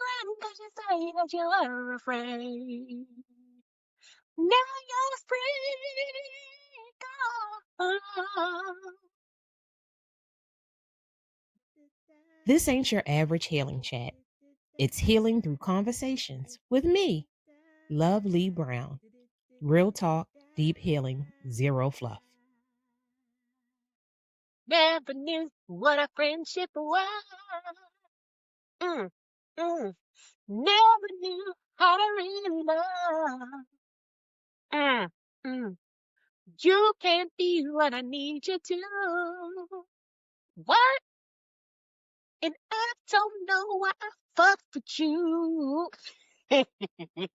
run 'cause you say that you were afraid. Now you're free. Go. This ain't your average healing chat. It's healing through conversations with me, Loveli Brown. Real talk, deep healing, zero fluff. Never knew what a friendship was. Mm, mm. Never knew how to really love. Mm, mm. You can't be what I need you to. What? And I don't know why I fuck with you.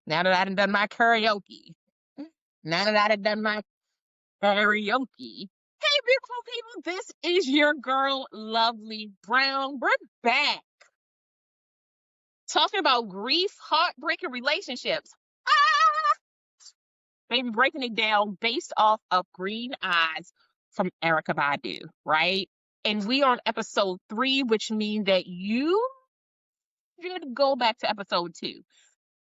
Now that I done my karaoke. Now that I done my karaoke. Hey, beautiful people, this is your girl, Loveli Brown. We're back talking about grief, heartbreak, and relationships. Ah! Maybe breaking it down based off of Green Eyes from Erykah Badu, right? And we are on episode 3, which means that you should go back to episode 2.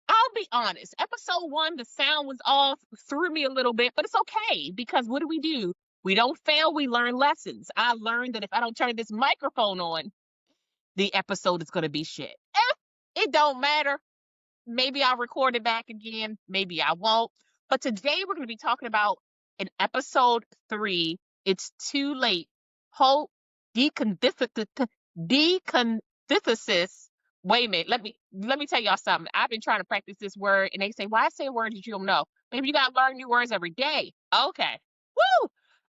I'll be honest, episode 1, the sound was off, threw me a little bit, but it's okay because what do? We don't fail, we learn lessons. I learned that if I don't turn this microphone on, the episode is going to be shit. It don't matter. Maybe I'll record it back again. Maybe I won't. But today we're going to be talking about in episode 3, It's Too Late. Hope decathexis. Wait a minute. Let me tell y'all something. I've been trying to practice this word, and they say, "Why say a word that you don't know?" Maybe you gotta learn new words every day. Okay. Woo!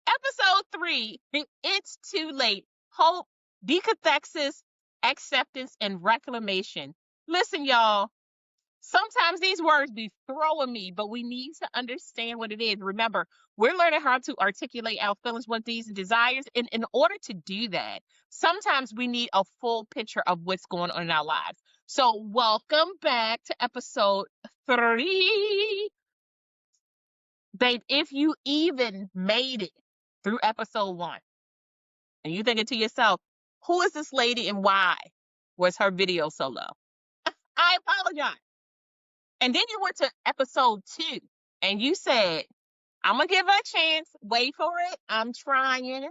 Episode 3. It's Too Late. Hope, decathexis, acceptance, and reclamation. Listen, y'all. Sometimes these words be throwing me, but we need to understand what it is. Remember, we're learning how to articulate our feelings, what these desires. And in order to do that, sometimes we need a full picture of what's going on in our lives. So, welcome back to episode 3. Babe, if you even made it through episode 1, and you thinking to yourself, who is this lady and why was her video so low? I apologize. And then you went to episode 2 and you said, I'm going to give her a chance. Wait for it. I'm trying.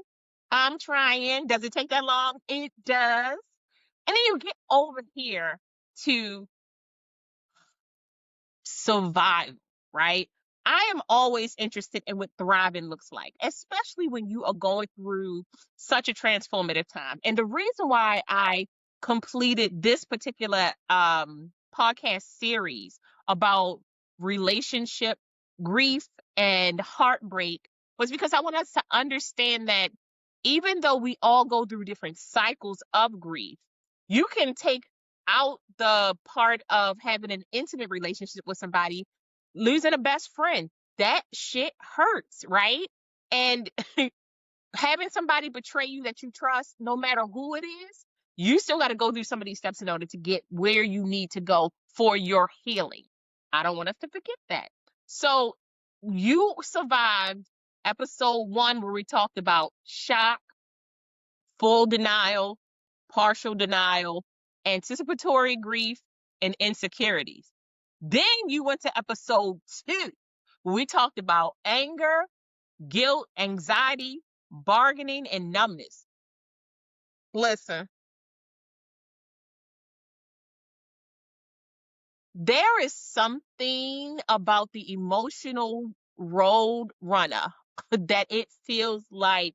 I'm trying. Does it take that long? It does. And then you get over here to survival, right? I am always interested in what thriving looks like, especially when you are going through such a transformative time. And the reason why I completed this particular podcast series about relationship, grief, and heartbreak was because I want us to understand that even though we all go through different cycles of grief, you can take out the part of having an intimate relationship with somebody, losing a best friend. That shit hurts, right? And having somebody betray you that you trust, no matter who it is, you still got to go through some of these steps in order to get where you need to go for your healing. I don't want us to forget that. So you survived episode 1 where we talked about shock, full denial, partial denial, anticipatory grief, and insecurities. Then you went to episode 2, where we talked about anger, guilt, anxiety, bargaining, and numbness. Listen, there is something about the emotional road runner that it feels like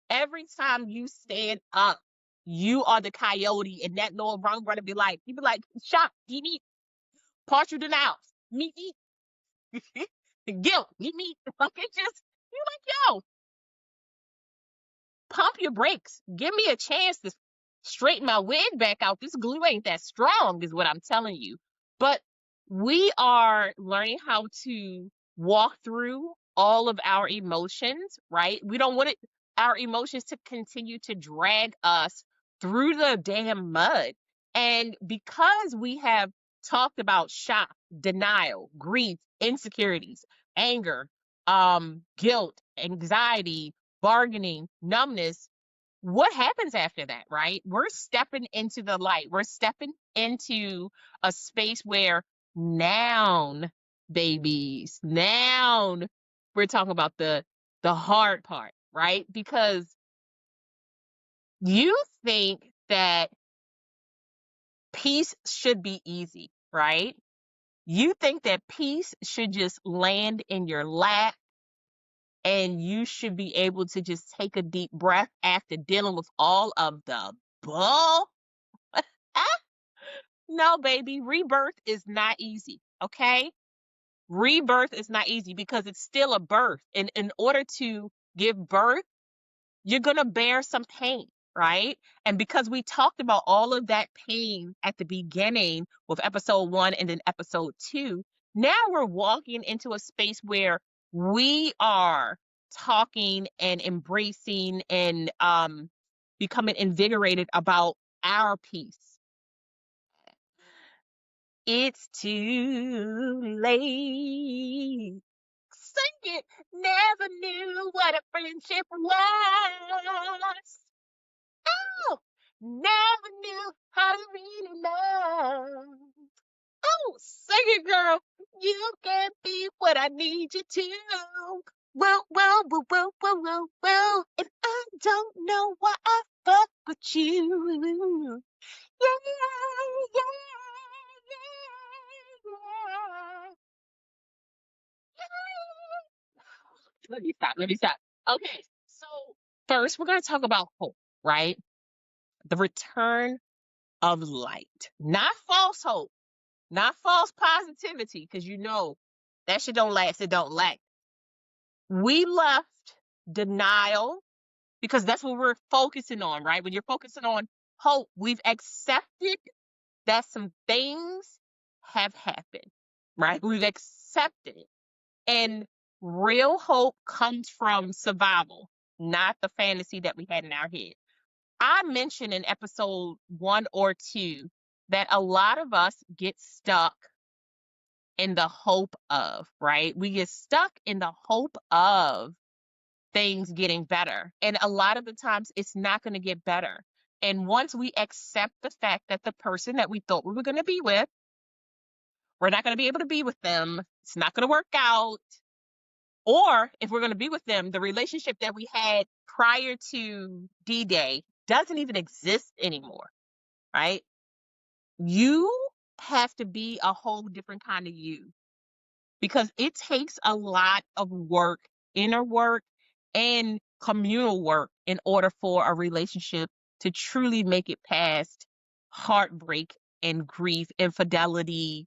every time you stand up, you are the coyote, and that little wrong runner be like, you be like, shock, me, partial denial, me, guilt, me. Like it just, you like, yo, pump your brakes. Give me a chance to straighten my wig back out. This glue ain't that strong, is what I'm telling you. But we are learning how to walk through all of our emotions, right? We don't want our emotions to continue to drag us through the damn mud. And because we have talked about shock, denial, grief, insecurities, anger, guilt, anxiety, bargaining, numbness, what happens after that, right? We're stepping into the light. We're stepping into a space where now, babies, now we're talking about the hard part, right? Because you think that peace should be easy, right? You think that peace should just land in your lap and you should be able to just take a deep breath after dealing with all of the bull. Ah, no, baby, rebirth is not easy, okay? Rebirth is not easy because it's still a birth. And in order to give birth, you're going to bear some pain, right? And because we talked about all of that pain at the beginning with episode 1 and then episode 2, now we're walking into a space where we are talking and embracing and becoming invigorated about our peace. It's too late. Sing it. Never knew what a friendship was. Oh, never knew how to really love. Oh, sing it, girl. You can be what I need you to. Well, well, well, well, well, well, well. And I don't know why I fuck with you. Yeah, yeah, yeah, yeah. Let me stop. Let me stop. Okay, so first we're going to talk about hope, right? The return of light, not false hope, not false positivity, because you know that shit don't last. It don't last. We left denial because that's what we're focusing on, right? When you're focusing on hope, we've accepted that some things have happened, right? We've accepted it. And real hope comes from survival, not the fantasy that we had in our head. I mentioned in episode 1 or 2 that a lot of us get stuck in the hope of, right? We get stuck in the hope of things getting better. And a lot of the times it's not going to get better. And once we accept the fact that the person that we thought we were going to be with, we're not going to be able to be with them, it's not going to work out. Or if we're going to be with them, the relationship that we had prior to D-Day doesn't even exist anymore, right? You have to be a whole different kind of you because it takes a lot of work, inner work and communal work in order for a relationship to truly make it past heartbreak and grief, infidelity,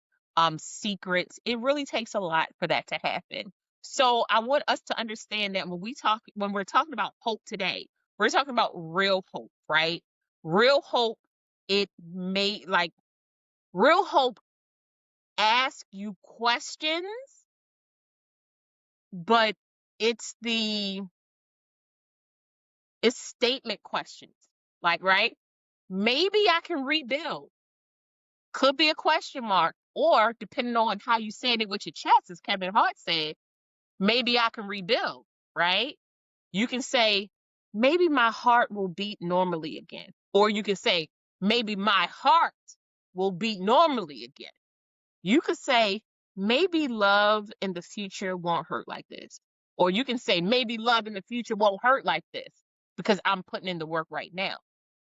secrets. It really takes a lot for that to happen. So I want us to understand that when we're talking about hope today, we're talking about real hope, right? Real hope, it may like real hope ask you questions, but it's the it's statement questions. Like, right? Maybe I can rebuild. Could be a question mark. Or depending on how you said it with your chest, as Kevin Hart said, maybe I can rebuild, right? You can say, maybe my heart will beat normally again. Or you can say, maybe my heart will beat normally again. You could say, maybe love in the future won't hurt like this. Or you can say, maybe love in the future won't hurt like this because I'm putting in the work right now.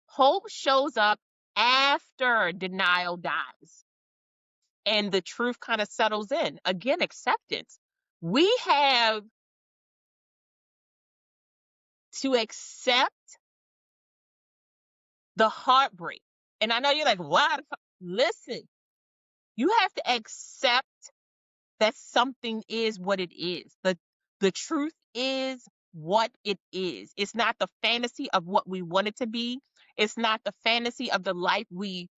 Hope shows up after denial dies and the truth kind of settles in. Again, acceptance. We have to accept the heartbreak. And I know you're like, what? Listen, you have to accept that something is what it is. The truth is what it is. It's not the fantasy of what we want it to be. It's not the fantasy of the life we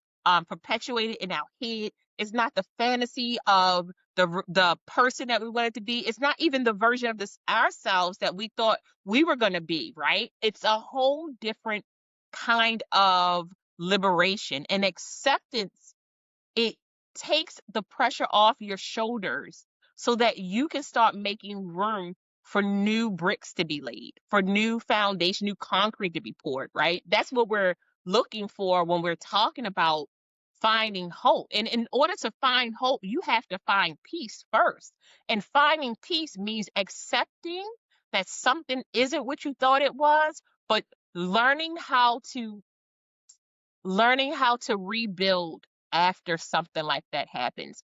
perpetuated in our head. It's not the fantasy of the person that we wanted to be. It's not even the version of this ourselves that we thought we were going to be, right? It's a whole different kind of liberation and acceptance. It takes the pressure off your shoulders so that you can start making room for new bricks to be laid, for new foundation, new concrete to be poured, right? That's what we're looking for when we're talking about finding hope. And in order to find hope, you have to find peace first. And finding peace means accepting that something isn't what you thought it was, but learning how to rebuild after something like that happens.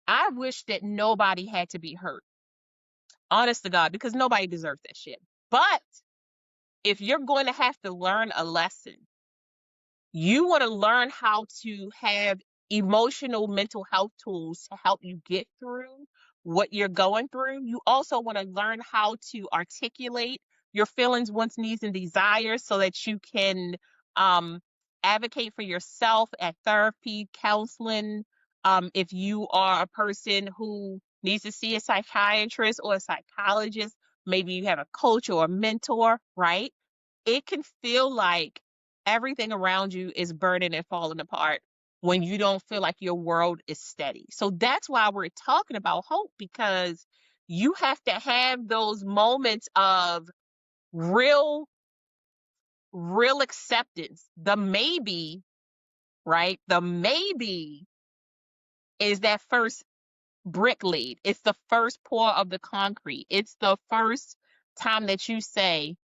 I wish that nobody had to be hurt, honest to God, because nobody deserves that shit. But if you're going to have to learn a lesson, you want to learn how to have emotional mental health tools to help you get through what you're going through. You also want to learn how to articulate your feelings, wants, needs, and desires so that you can um, advocate for yourself at therapy, counseling. If you are a person who needs to see a psychiatrist or a psychologist, maybe you have a coach or a mentor, right? It can feel like everything around you is burning and falling apart when you don't feel like your world is steady. So that's why we're talking about hope, because you have to have those moments of real, real acceptance. The maybe, right? The maybe is that first brick laid. It's the first pour of the concrete. It's the first time that you say,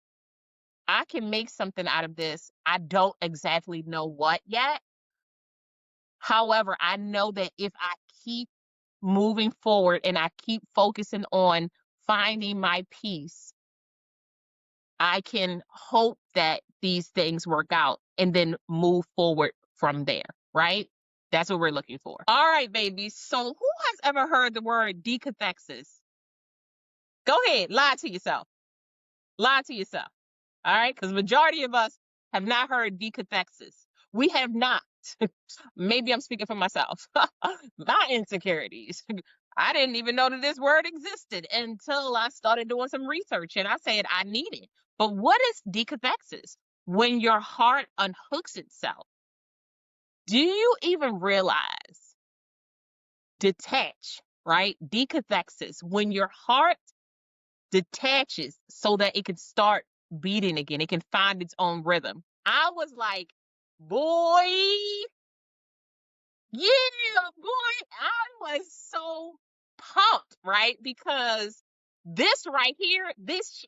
I can make something out of this. I don't exactly know what yet. However, I know that if I keep moving forward and I keep focusing on finding my peace, I can hope that these things work out and then move forward from there, right? That's what we're looking for. All right, baby. So who has ever heard the word decathexis? Go ahead, lie to yourself. Lie to yourself. All right, because majority of us have not heard decathexis. We have not. Maybe I'm speaking for myself. My insecurities. I didn't even know that this word existed until I started doing some research and I said I need it. But what is decathexis? When your heart unhooks itself, do you even realize? Detach, right? Decathexis. When your heart detaches so that it can start beating again, it can find its own rhythm. I was like, boy, yeah, boy, I was so pumped, right? Because this right here, this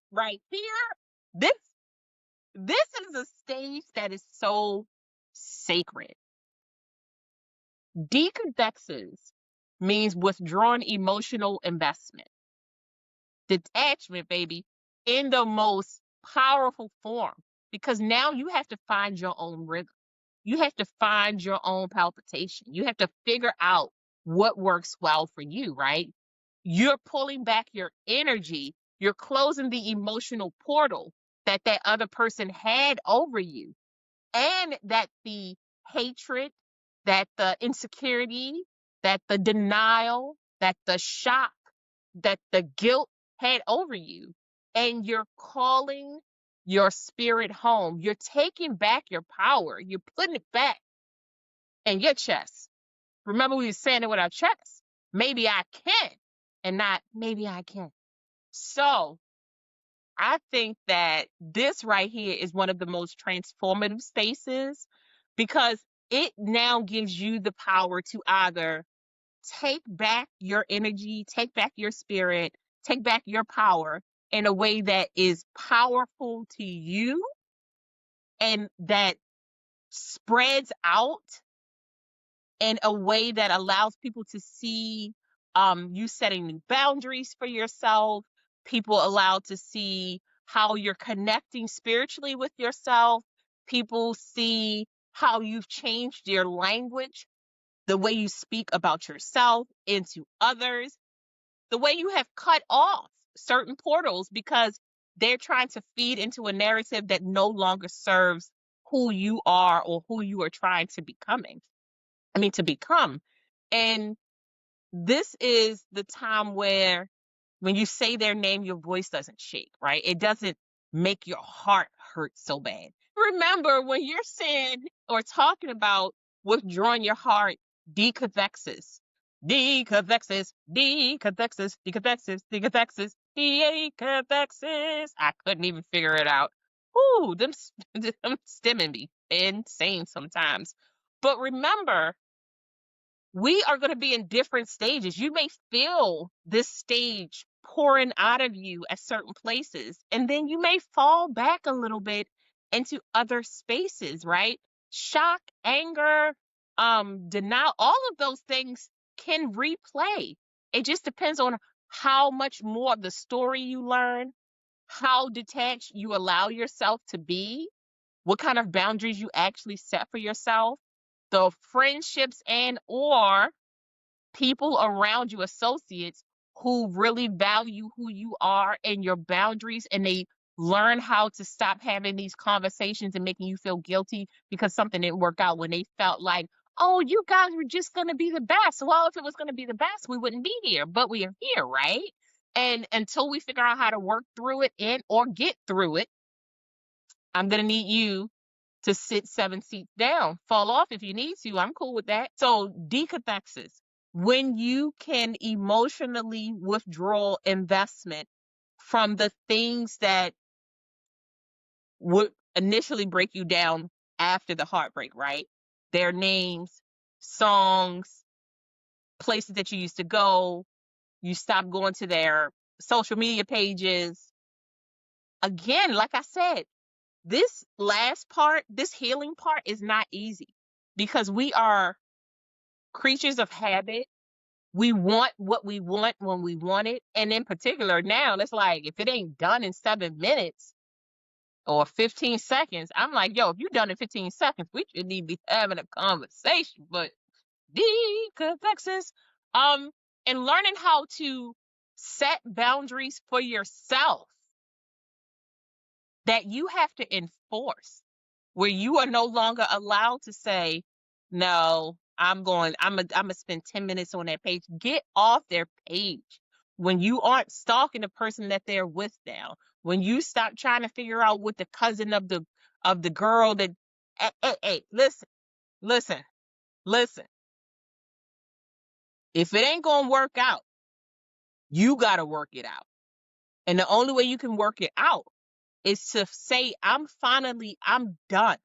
this is a stage that is so sacred. Decadexes means withdrawn emotional investment. Detachment, baby, in the most powerful form. Because now you have to find your own rhythm. You have to find your own palpitation. You have to figure out what works well for you, right? You're pulling back your energy. You're closing the emotional portal that that other person had over you, and that the hatred, that the insecurity, that the denial, that the shock, that the guilt had over you. And you're calling your spirit home. You're taking back your power. You're putting it back in your chest. Remember, we were saying it with our chest. Maybe I can, and not maybe I can. So I think that this right here is one of the most transformative spaces, because it now gives you the power to either take back your energy, take back your spirit, take back your power in a way that is powerful to you and that spreads out in a way that allows people to see you setting new boundaries for yourself, people allowed to see how you're connecting spiritually with yourself, people see how you've changed your language, the way you speak about yourself into others, the way you have cut off certain portals because they're trying to feed into a narrative that no longer serves who you are or who you are trying to to become. And this is the time where when you say their name, your voice doesn't shake, right? It doesn't make your heart hurt so bad. Remember, when you're saying or talking about withdrawing your heart, decathexis, decathexis, decathexis, decathexis, decathexis, decathexis. I couldn't even figure it out. Ooh, them stimming be insane sometimes. But remember, we are going to be in different stages. You may feel this stage pouring out of you at certain places, and then you may fall back a little bit into other spaces, right? Shock, anger, denial, all of those things can replay. It just depends on how much more of the story you learn, how detached you allow yourself to be, what kind of boundaries you actually set for yourself, the friendships and or people around you, associates who really value who you are and your boundaries, and they learn how to stop having these conversations and making you feel guilty because something didn't work out when they felt like, oh, you guys were just going to be the best. Well, if it was going to be the best, we wouldn't be here, but we are here, right? And until we figure out how to work through it and or get through it, I'm going to need you to sit 7 seats down. Fall off if you need to. I'm cool with that. So, decathexis, when you can emotionally withdraw investment from the things that would initially break you down after the heartbreak, right? Their names, songs, places that you used to go. You stop going to their social media pages. Again, like I said, this last part, this healing part is not easy because we are creatures of habit. We want what we want when we want it. And in particular, now it's like if it ain't done in 7 minutes or 15 seconds, I'm like, yo, if you done in 15 seconds, we should need to be having a conversation. But decomplexes, and learning how to set boundaries for yourself that you have to enforce, where you are no longer allowed to say, no, I'm gonna spend 10 minutes on that page. Get off their page. When you aren't stalking the person that they're with now, when you stop trying to figure out what the cousin of the girl that hey, listen, listen. If it ain't gonna work out, you gotta work it out. And the only way you can work it out is to say, I'm done.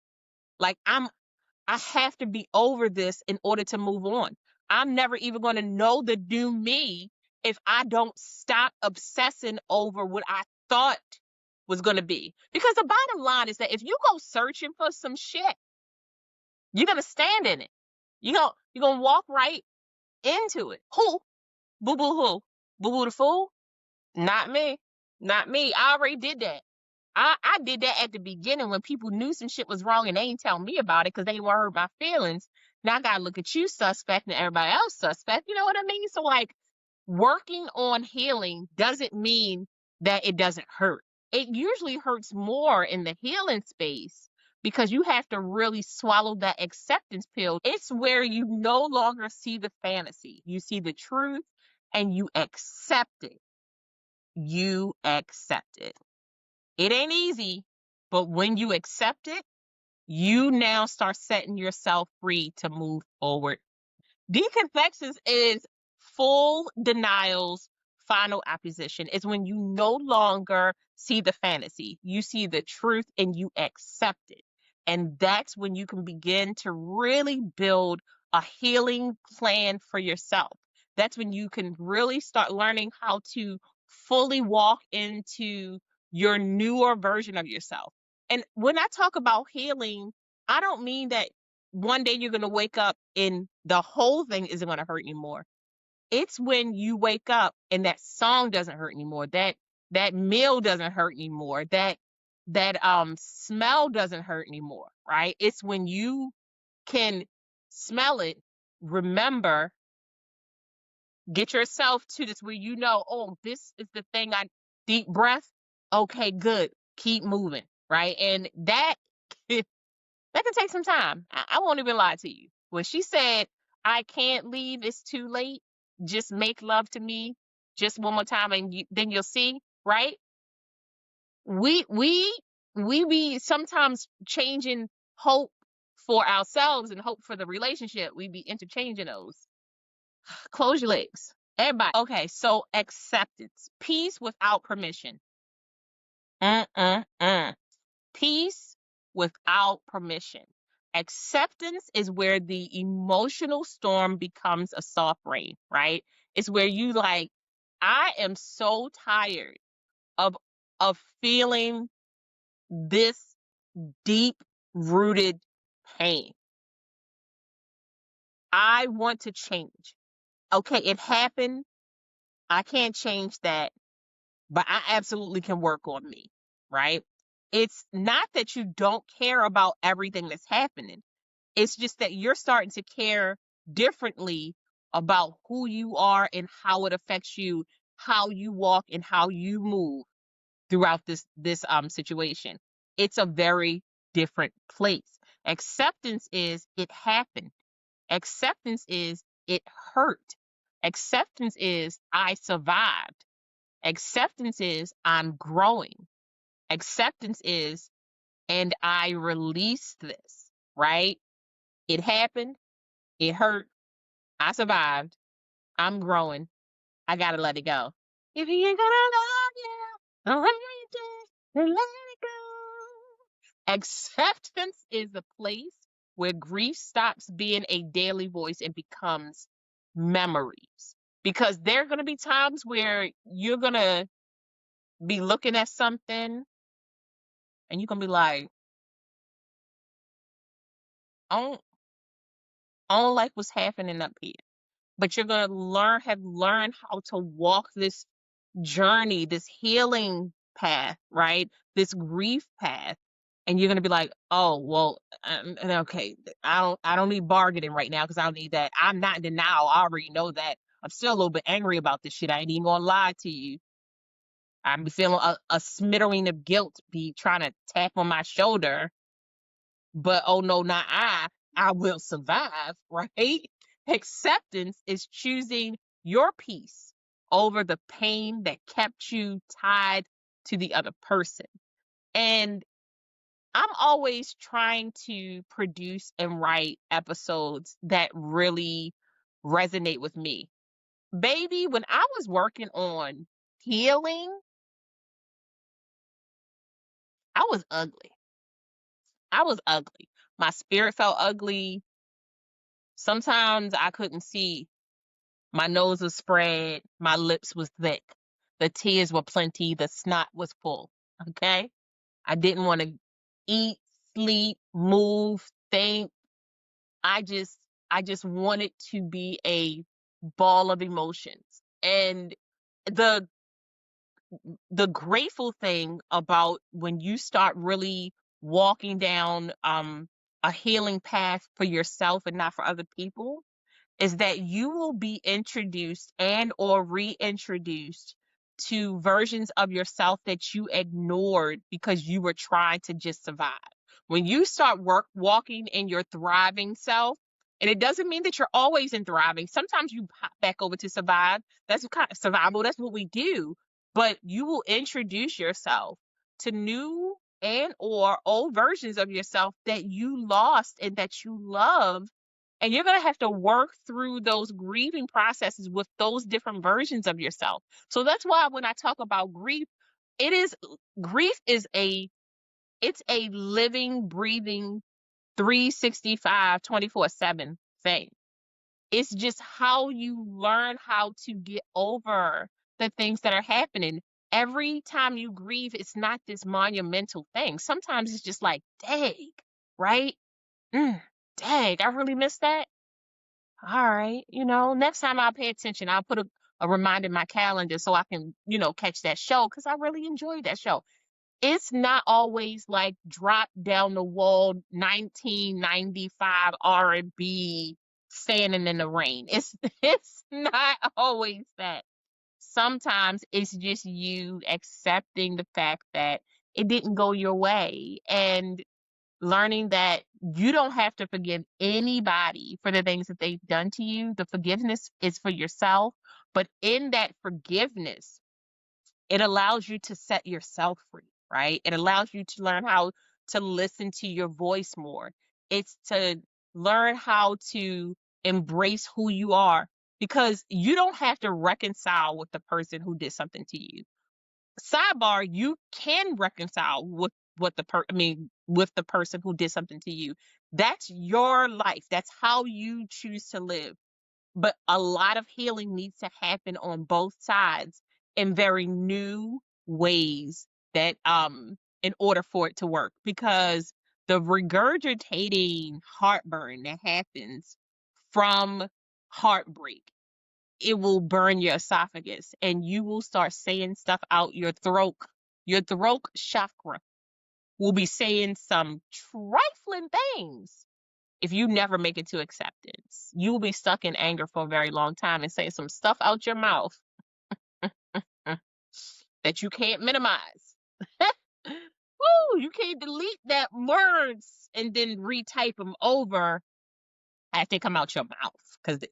Like I have to be over this in order to move on. I'm never even going to know the new me if I don't stop obsessing over what I thought was going to be. Because the bottom line is that if you go searching for some shit, you're going to stand in it. You're going to walk right into it. Who? Boo boo who? Boo boo the fool? Not me. Not me. I already did that. I did that at the beginning when people knew some shit was wrong and they ain't tell me about it because they weren't hurt my feelings. Now I gotta look at you suspect and everybody else suspect. You know what I mean? So like working on healing doesn't mean that it doesn't hurt. It usually hurts more in the healing space because you have to really swallow that acceptance pill. It's where you no longer see the fantasy. You see the truth and you accept it. You accept it. It ain't easy, but when you accept it, you now start setting yourself free to move forward. Decathexis is full denial's final opposition. It's when you no longer see the fantasy, you see the truth and you accept it. And that's when you can begin to really build a healing plan for yourself. That's when you can really start learning how to fully walk into your newer version of yourself. And when I talk about healing, I don't mean that one day you're going to wake up and the whole thing isn't going to hurt anymore. It's when you wake up and that song doesn't hurt anymore, that meal doesn't hurt anymore, that smell doesn't hurt anymore, right? It's when you can smell it, remember, get yourself to this where you know, oh, this is the thing. I deep breath. Okay, good. Keep moving, right? And that that can take some time. I won't even lie to you. When she said, I can't leave, it's too late, just make love to me just one more time and then you'll see, right? We we we be sometimes changing hope for ourselves and hope for the relationship. We be interchanging those. Close your legs. Everybody. Okay, so acceptance. Peace without permission. Mm-mm-mm. Peace without permission. Acceptance is where the emotional storm becomes a soft rain, right? It's where you like, I am so tired of of feeling this deep rooted pain. I want to change. Okay, it happened. I can't change that, but I absolutely can work on me, right? It's not that you don't care about everything that's happening. It's just that you're starting to care differently about who you are and how it affects you, how you walk and how you move throughout this situation. It's a very different place. Acceptance is it happened. Acceptance is it hurt. Acceptance is I survived. Acceptance is I'm growing. Acceptance is and I release this, right? It happened. It hurt. I survived. I'm growing. I gotta let it go. If you ain't gonna love you, don't let it then let it go. Acceptance is the place where grief stops being a daily voice and becomes memories. Because there are gonna be times where you're gonna be looking at something and you're gonna be like, I I don't like what's happening up here. But you're gonna have learned how to walk this journey, this healing path, right? This grief path. And you're gonna be like, oh, well, okay, I don't need bargaining right now because I don't need that. I'm not in denial. I already know that. I'm still a little bit angry about this shit. I ain't even gonna lie to you. I'm feeling a smattering of guilt be trying to tap on my shoulder, but oh no, not I. I will survive, right? Acceptance is choosing your peace over the pain that kept you tied to the other person. And I'm always trying to produce and write episodes that really resonate with me. Baby, when I was working on healing, I was ugly. I was ugly. My spirit felt ugly. Sometimes I couldn't see. My nose was spread, my lips was thick, the tears were plenty, the snot was full. Okay? I didn't want to eat, sleep, move, think. I just I just wanted to be a ball of emotions. And the the grateful thing about when you start really walking down a healing path for yourself and not for other people is that you will be introduced and or reintroduced to versions of yourself that you ignored because you were trying to just survive. When you start walking in your thriving self, and it doesn't mean that you're always in thriving. Sometimes you hop back over to survive. That's what kind of survival. That's what we do. But you will introduce yourself to new and or old versions of yourself that you lost and that you love, and you're going to have to work through those grieving processes with those different versions of yourself. So that's why when I talk about grief, it is grief is it's a living, breathing 365 24/7 thing. It's just how you learn how to get over the things that are happening. Every time you grieve, it's not this monumental thing. Sometimes it's just like, dang, right? Dang, I really missed that. All right, next time I'll pay attention. I'll put a reminder in my calendar so I can, catch that show because I really enjoyed that show. It's not always like drop down the wall 1995 R&B standing in the rain. It's it's not always that. Sometimes it's just you accepting the fact that it didn't go your way and learning that you don't have to forgive anybody for the things that they've done to you. The forgiveness is for yourself. But in that forgiveness, it allows you to set yourself free, right? It allows you to learn how to listen to your voice more. It's to learn how to embrace who you are. because you don't have to reconcile with the person who did something to you. Sidebar, you can reconcile with with the person who did something to you. That's your life. That's how you choose to live. But a lot of healing needs to happen on both sides in very new ways that in order for it to work, because the regurgitating heartburn that happens from heartbreak, it will burn your esophagus and you will start saying stuff out your throat. Your throat chakra will be saying some trifling things if you never make it to acceptance. You will be stuck in anger for a very long time and saying some stuff out your mouth that you can't minimize. Woo, you can't delete that words and then retype them over as they come out your mouth, because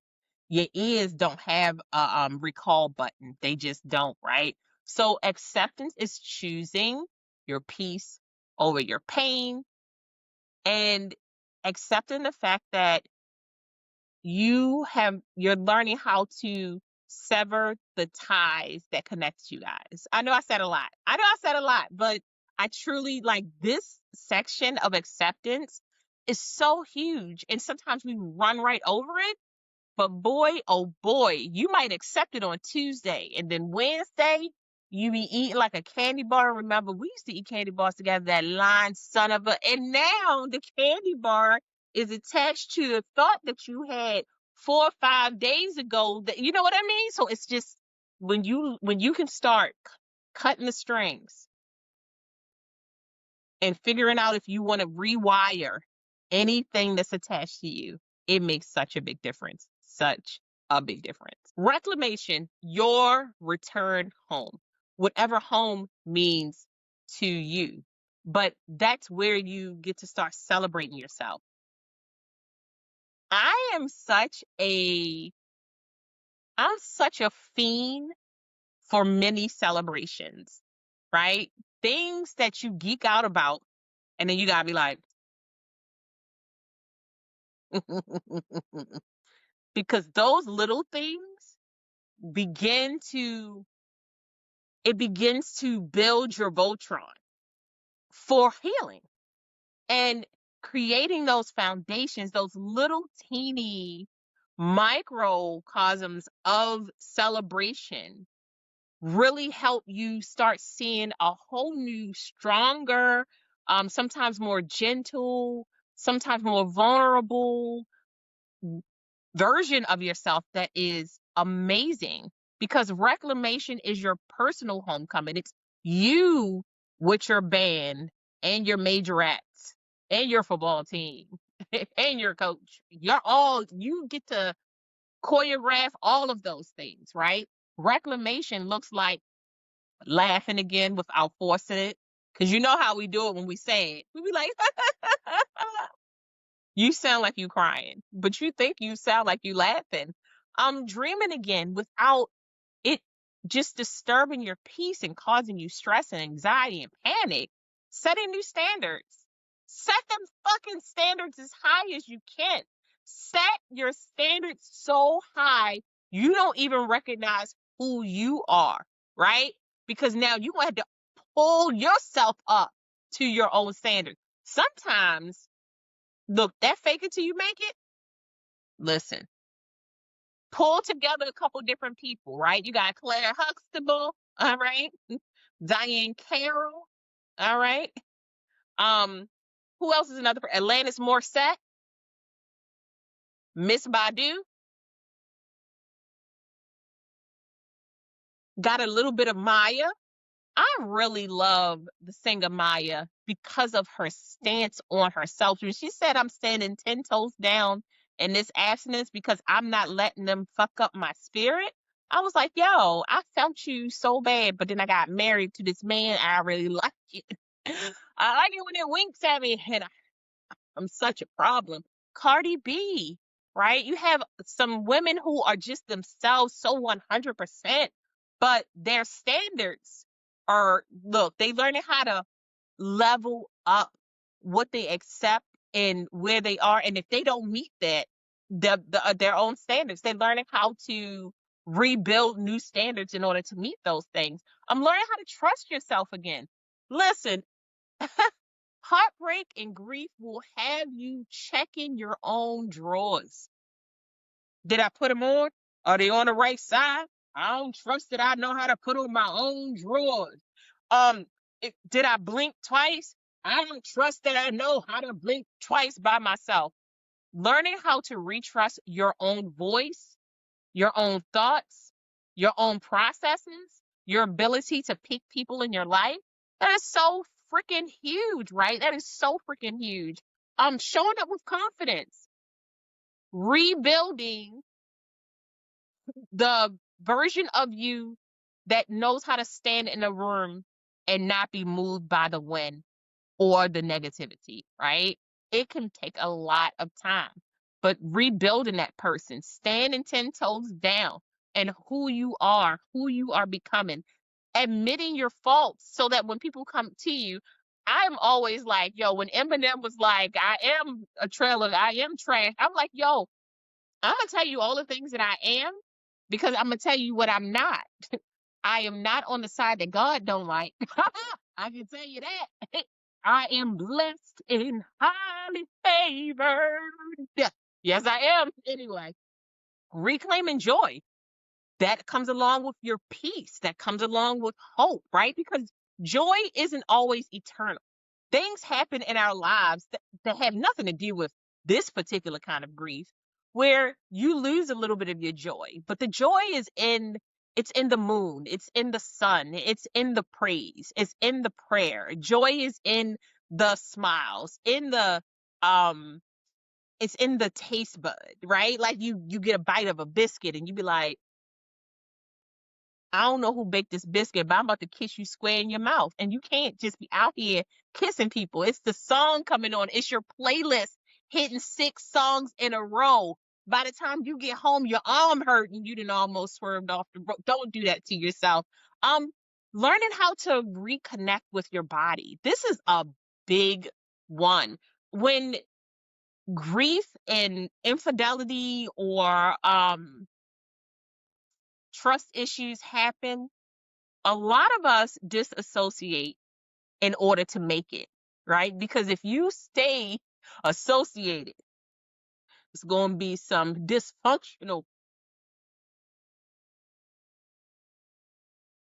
your ears don't have a recall button. They just don't, right? So acceptance is choosing your peace over your pain, and accepting the fact that you're learning how to sever the ties that connect you guys. I know I said a lot. But I truly like this section of acceptance is so huge. And sometimes we run right over it. But boy, oh boy, you might accept it on Tuesday. And then Wednesday, you be eating like a candy bar. Remember, we used to eat candy bars together, that line son of a. And now the candy bar is attached to the thought that you had 4 or 5 days ago. That, you know what I mean? So it's just when you can start cutting the strings and figuring out if you want to rewire anything that's attached to you, it makes such a big difference. Such a big difference. Reclamation, your return home, whatever home means to you. But that's where you get to start celebrating yourself. I am I'm such a fiend for mini celebrations, right? Things that you geek out about, and then you gotta be like, because those little things begin to it begins to build your Voltron for healing, and creating those foundations, those little teeny microcosms of celebration really help you start seeing a whole new, stronger, sometimes more gentle, sometimes more vulnerable version of yourself that is amazing, because reclamation is your personal homecoming. It's you with your band and your majorettes and your football team and your coach. You get to choreograph all of those things, right? Reclamation looks like laughing again without forcing it. Because you know how we do it when we say it. We be like, you sound like you crying, but you think you sound like you laughing. Dreaming again without it just disturbing your peace and causing you stress and anxiety and panic. Setting new standards. Set them fucking standards as high as you can. Set your standards so high you don't even recognize who you are, right? Because now you have to pull yourself up to your own standards. Sometimes, look, that fake it till you make it. Listen, pull together a couple different people, right? You got Claire Huxtable, all right? Diane Carroll, all right? Who else is another? Alanis Morissette, Miss Badu. Got a little bit of Maya. I really love the singer Maya because of her stance on herself. When she said, I'm standing 10 toes down in this abstinence because I'm not letting them fuck up my spirit. I was like, yo, I felt you so bad, but then I got married to this man. I really like it. I like it when it winks at me, and I'm such a problem. Cardi B, right? You have some women who are just themselves so 100%, but their standards are, look, they learning how to level up what they accept and where they are. And if they don't meet that, their own standards. They're learning how to rebuild new standards in order to meet those things. I'm learning how to trust yourself again. Listen, heartbreak and grief will have you checking your own drawers. Did I put them on? Are they on the right side? I don't trust that I know how to put on my own drawers. Um, did I blink twice? I don't trust that I know how to blink twice by myself. Learning how to retrust your own voice, your own thoughts, your own processes, your ability to pick people in your life, that is so freaking huge, right? That is so freaking huge. Showing up with confidence, rebuilding the version of you that knows how to stand in a room and not be moved by the wind or the negativity, right? It can take a lot of time, but rebuilding that person, standing 10 toes down and who you are becoming, admitting your faults so that when people come to you, I'm always like, yo, when Eminem was like, I am a trailer, I am trash, I'm like, yo, I'm gonna tell you all the things that I am because I'm gonna tell you what I'm not. I am not on the side that God don't like. I can tell you that. I am blessed and highly favored. Yeah. Yes, I am. Anyway, reclaiming joy that comes along with your peace, that comes along with hope, right? Because joy isn't always eternal. Things happen in our lives that have nothing to do with this particular kind of grief, where you lose a little bit of your joy. But the joy is it's in the moon, it's in the sun, it's in the praise, it's in the prayer. Joy is in the smiles, in the it's in the taste bud, right? Like you get a bite of a biscuit and you be like, I don't know who baked this biscuit, but I'm about to kiss you square in your mouth. And you can't just be out here kissing people. It's the song coming on. It's your playlist hitting 6 songs in a row. By the time you get home, your arm hurt and you done almost swerved off the road. Don't do that to yourself. Um, Learning how to reconnect with your body. This is a big one. When grief and infidelity or trust issues happen, a lot of us disassociate in order to make it, right? Because if you stay associated, it's going to be some dysfunctional.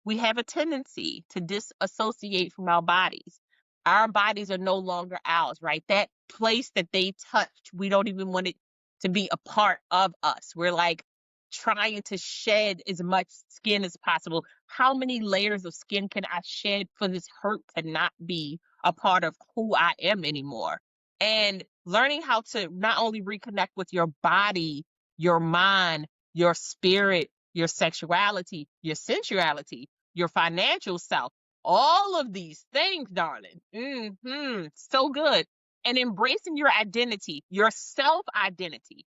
We have a tendency to disassociate from our bodies. Our bodies are no longer ours, right? That place that they touched, we don't even want it to be a part of us. We're like trying to shed as much skin as possible. How many layers of skin can I shed for this hurt to not be a part of who I am anymore? And learning how to not only reconnect with your body, your mind, your spirit, your sexuality, your sensuality, your financial self, all of these things, darling. So good. And embracing your identity, your self identity,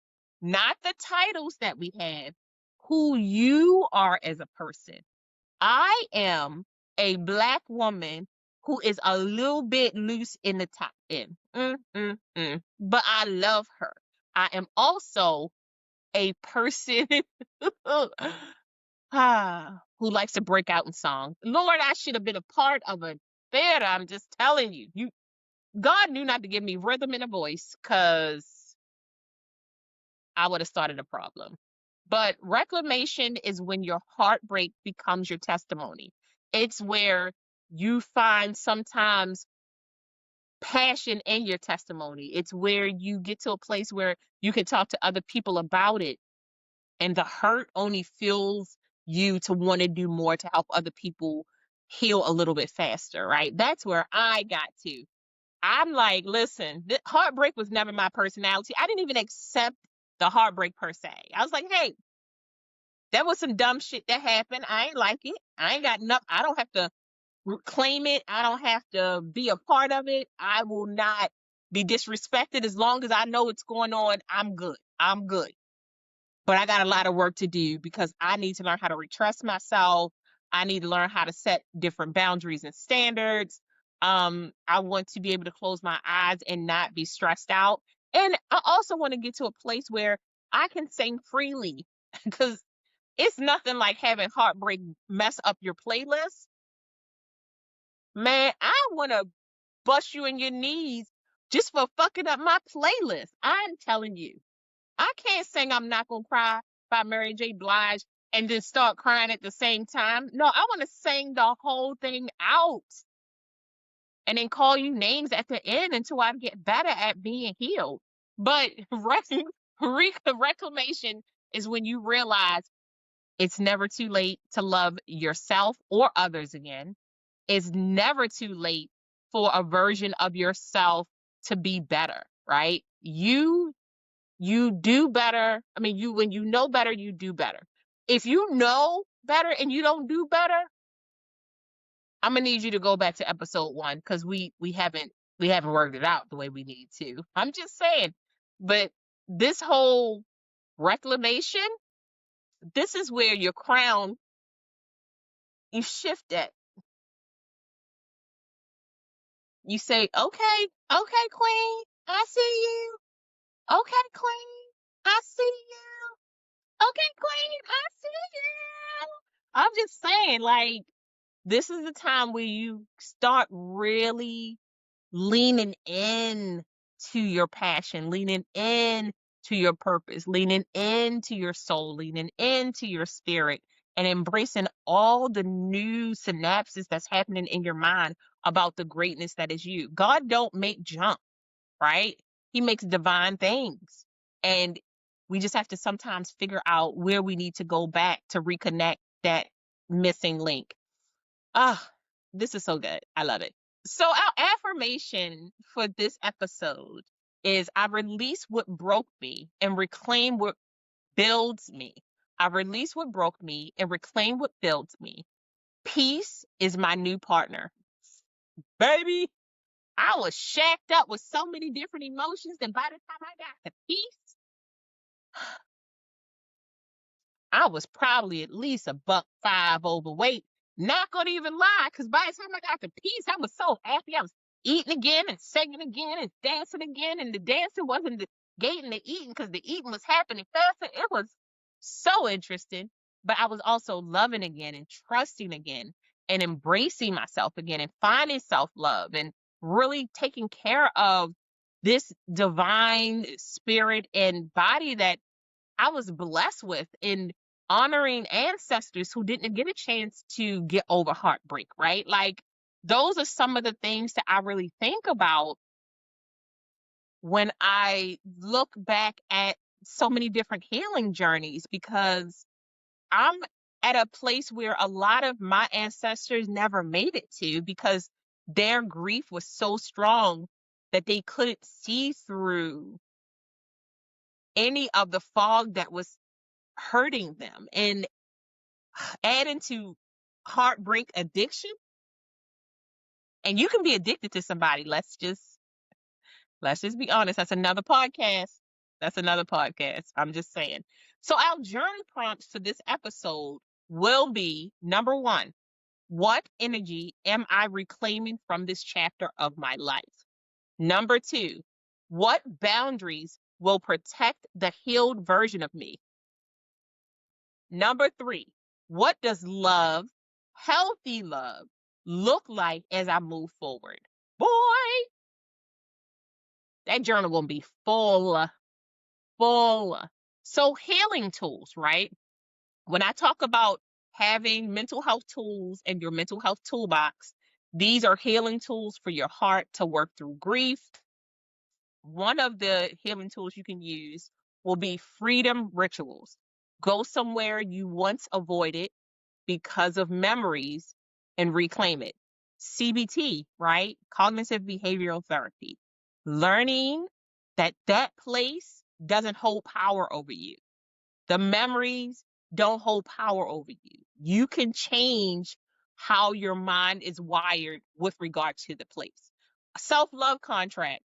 not the titles that we have, who you are as a person. I am a Black woman who is a little bit loose in the top end. But I love her. I am also a person who likes to break out in song. Lord, I should have been a part of a theater. I'm just telling you. God knew not to give me rhythm and a voice because I would have started a problem. But reclamation is when your heartbreak becomes your testimony. It's where you find sometimes passion in your testimony. It's where you get to a place where you can talk to other people about it and the hurt only fuels you to want to do more to help other people heal a little bit faster, right? That's where I got to. I'm like, listen, heartbreak was never my personality. I didn't even accept the heartbreak per se. I was like, hey, that was some dumb shit that happened. I ain't like it. I ain't got enough. I don't have to claim it. I don't have to be a part of it. I will not be disrespected as long as I know what's going on. I'm good. I'm good. But I got a lot of work to do because I need to learn how to retrust myself. I need to learn how to set different boundaries and standards. I want to be able to close my eyes and not be stressed out. And I also want to get to a place where I can sing freely because it's nothing like having heartbreak mess up your playlist. Man, I want to bust you in your knees just for fucking up my playlist. I'm telling you. I can't sing I'm Not Gonna Cry by Mary J. Blige and then start crying at the same time. No, I want to sing the whole thing out and then call you names at the end until I get better at being healed. But reclamation is when you realize it's never too late to love yourself or others again. It's never too late for a version of yourself to be better, right? You do better. I mean, you when you know better, you do better. If you know better and you don't do better, I'm gonna need you to go back to episode 1 because we haven't worked it out the way we need to. I'm just saying. But this whole reclamation, this is where your crown, you shift it. You say, okay, okay, queen, I see you. Okay, queen, I see you. Okay, queen, I see you. I'm just saying, like, this is the time where you start really leaning in to your passion, leaning in to your purpose, leaning into your soul, leaning into your spirit, and embracing all the new synapses that's happening in your mind about the greatness that is you. God don't make junk, right? He makes divine things. And we just have to sometimes figure out where we need to go back to reconnect that missing link. Ah, this is so good. I love it. So our affirmation for this episode is I release what broke me and reclaim what builds me. I release what broke me and reclaim what builds me. Peace is my new partner. Baby, I was shacked up with so many different emotions, and by the time I got to peace, I was probably at least a buck 5 overweight. Not gonna even lie, because by the time I got to peace, I was so happy. I was eating again and singing again and dancing again. And the dancing wasn't negating the eating because the eating was happening faster. It was so interesting. But I was also loving again and trusting again and embracing myself again and finding self-love and really taking care of this divine spirit and body that I was blessed with in honoring ancestors who didn't get a chance to get over heartbreak, right? Like, those are some of the things that I really think about when I look back at so many different healing journeys because I'm at a place where a lot of my ancestors never made it to because their grief was so strong that they couldn't see through any of the fog that was hurting them. And adding to heartbreak addiction, and you can be addicted to somebody. Let's just be honest. That's another podcast. That's another podcast. I'm just saying. So our journal prompts for this episode will be number 1, what energy am I reclaiming from this chapter of my life? Number 2, what boundaries will protect the healed version of me? Number 3, what does love, healthy love, look like as I move forward? Boy, that journal gonna be full, full. So healing tools, right? When I talk about having mental health tools in your mental health toolbox, these are healing tools for your heart to work through grief. One of the healing tools you can use will be freedom rituals. Go somewhere you once avoided because of memories and reclaim it. CBT, right? Cognitive behavioral therapy. Learning that that place doesn't hold power over you. The memories don't hold power over you. You can change how your mind is wired with regard to the place. Self-love contract.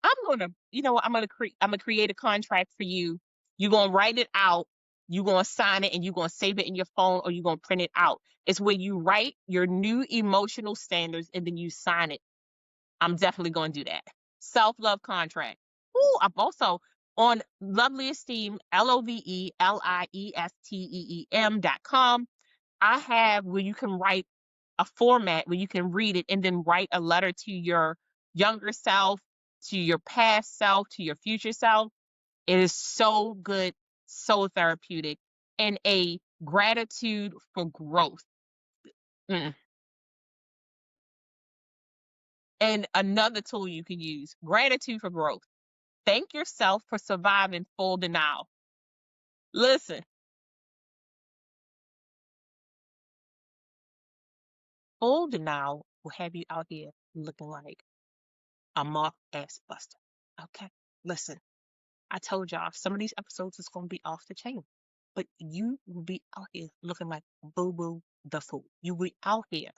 I'm gonna create a contract for you. You're gonna write it out, you're gonna sign it, and you're gonna save it in your phone or you're gonna print it out. It's where you write your new emotional standards and then you sign it. I'm definitely gonna do that. Self-love contract. Ooh, I'm also on Lovely Esteem, LOVELIESTEEM.com. I have where you can write a format where you can read it and then write a letter to your younger self, to your past self, to your future self. It is so good, so therapeutic, and a gratitude for growth. Mm. And another tool you can use, gratitude for growth. Thank yourself for surviving full denial. Listen, full denial will have you out here looking like a moth ass buster. Okay, listen. I told y'all some of these episodes is gonna be off the chain, but you will be out here looking like Boo Boo the Fool. You will be out here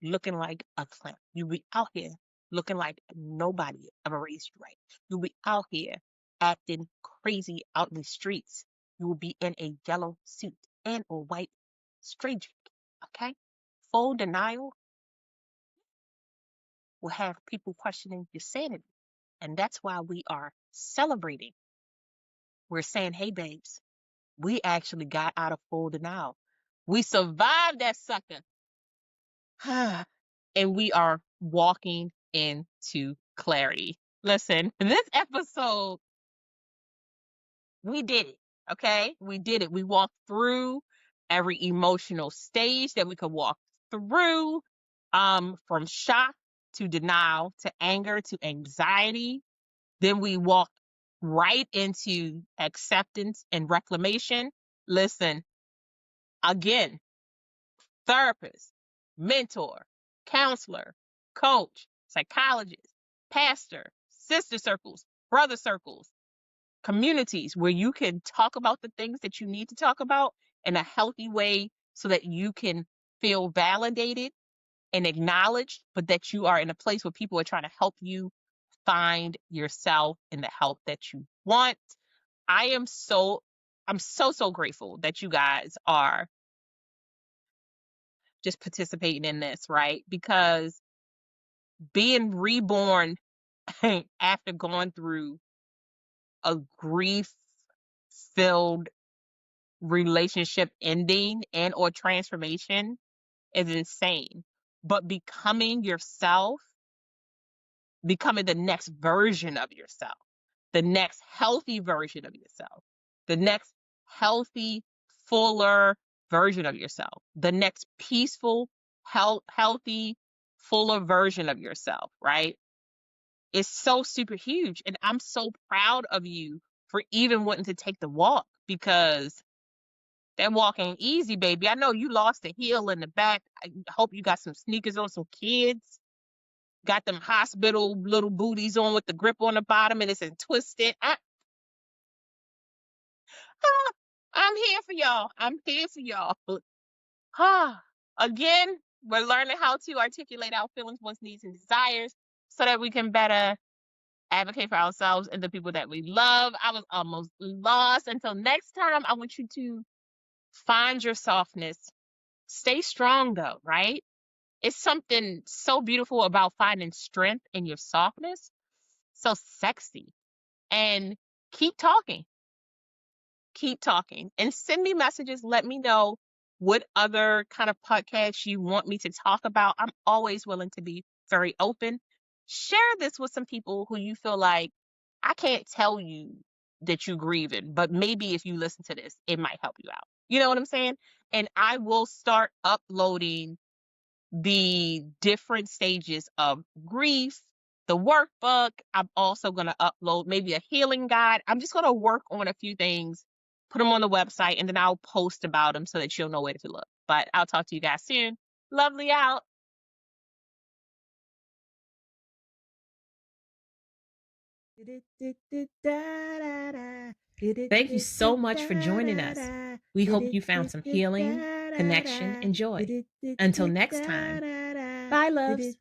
looking like a clown. You will be out here looking like nobody ever raised you right. You'll be out here acting crazy out in the streets. You will be in a yellow suit and a white straight jacket. Okay, full denial will have people questioning your sanity, and that's why we are celebrating. We're saying, hey, babes, we actually got out of full denial. We survived that sucker. And we are walking into clarity. Listen, this episode, we did it. Okay? We did it. We walked through every emotional stage that we could walk through, from shock to denial to anger to anxiety. Then we walked right into acceptance and reclamation. Listen, again, therapist, mentor, counselor, coach, psychologist, pastor, sister circles, brother circles, communities where you can talk about the things that you need to talk about in a healthy way so that you can feel validated and acknowledged, but that you are in a place where people are trying to help you find yourself and the help that you want. I am so I'm so grateful that you guys are just participating in this, right? Because being reborn after going through a grief filled relationship ending and or transformation is insane. But becoming yourself, becoming the next version of yourself, the next healthy version of yourself, the next healthy, fuller version of yourself, the next peaceful, healthy, fuller version of yourself, right? It's so super huge. And I'm so proud of you for even wanting to take the walk because that walk ain't easy, baby. I know you lost a heel in the back. I hope you got some sneakers on, some kids. Got them hospital little booties on with the grip on the bottom and it's twisted. I'm here for y'all. I'm here for y'all. Again, we're learning how to articulate our feelings, wants, needs, and desires so that we can better advocate for ourselves and the people that we love. I was almost lost. Until next time, I want you to find your softness. Stay strong, though, right? It's something so beautiful about finding strength in your softness. So sexy. And keep talking. Keep talking and send me messages. Let me know what other kind of podcasts you want me to talk about. I'm always willing to be very open. Share this with some people who you feel like I can't tell you that you're grieving, but maybe if you listen to this, it might help you out. You know what I'm saying? And I will start uploading the different stages of grief, the workbook. I'm also going to upload maybe a healing guide. I'm just going to work on a few things, put them on the website, and then I'll post about them so that you'll know where to look. But I'll talk to you guys soon. Lovely out. Thank you so much for joining us. We hope you found some healing, connection, and joy. Until next time, bye, loves.